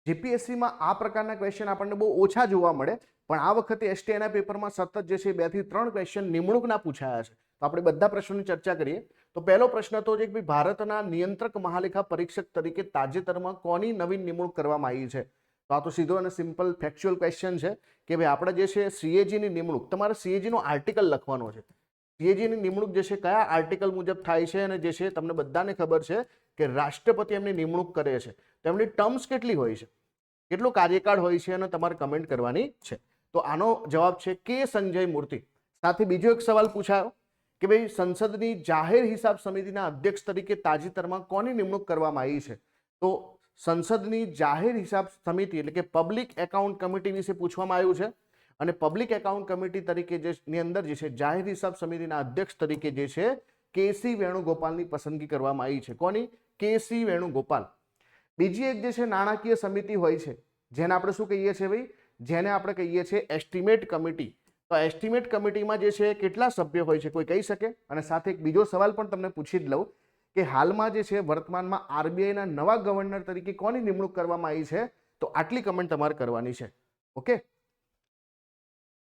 જીપીએસસીમાં આ પ્રકારના ક્વેશ્ચન આપણને બહુ ઓછા જોવા મળે, પણ આ વખતે એસટીઆઈના પેપરમાં સતત જે છે 2 થી 3 ક્વેશ્ચન નિમણૂકના પૂછાયા છે. તો આપણે બધા પ્રશ્નોની ચર્ચા કરીએ. તો પહેલો પ્રશ્ન તો છે કે ભારતના નિયંત્રક મહાલેખા પરીક્ષક તરીકે તાજેતરમાં કોની નવીન નિમણૂક કરવામાં આવી છે? તો આ તો સીધો અને સિમ્પલ ફેક્ચ્યુઅલ ક્વેશ્ચન છે કે ભાઈ આપણે જે છે સીએજીની નિમણૂક, તમારે સીએજીનો આર્ટિકલ લખવાનો છે. સીએજીની નિમણૂક જે છે કયા આર્ટિકલ મુજબ થાય છે, અને જે છે તમને બધાને ખબર છે કે રાષ્ટ્રપતિ એમની નિમણૂક કરે છે. તો એમની ટર્મ્સ કેટલી હોય છે, કેટલો કાર્યકાળ હોય છે, અને તમારે કમેન્ટ કરવાની છે. તો આનો જવાબ છે કે સંજય મૂર્તિ. સાથે બીજો એક સવાલ પૂછાયો કે ભાઈ સંસદની જાહેર હિસાબ સમિતિના અધ્યક્ષ તરીકે તાજેતરમાં કોની નિમણૂક કરવામાં આવી છે? તો સંસદની જાહેર હિસાબ સમિતિ એટલે કે પબ્લિક એકાઉન્ટ કમિટી વિશે પૂછવામાં આવ્યું છે. અને પબ્લિક એકાઉન્ટ કમિટી તરીકે ની અંદર જે છે જાહેર હિસાબ સમિતિના અધ્યક્ષ તરીકે જે છે કેસી વેણુગોપાલની પસંદગી કરવામાં આવી છે. કોની? કેસી વેણુગોપાલ. બીજી એક જે છે નાણાકીય સમિતિ હોય છે, જેને આપણે શું કહીએ છીએ ભાઈ? જેને આપણે કહીએ છીએ એસ્ટિમેટ કમિટી. તો એસ્ટિમેટ કમિટીમાં જે છે કેટલા સભ્યો હોય છે, કોઈ કહી શકે? અને સાથે એક બીજો સવાલ પણ તમને પૂછી જ લઉં કે હાલમાં જે છે વર્તમાનમાં આરબીઆઈના નવા ગવર્નર તરીકે કોની નિમણૂક કરવામાં આવી છે? તો આટલી કમેન્ટ તમારે કરવાની છે. ઓકે.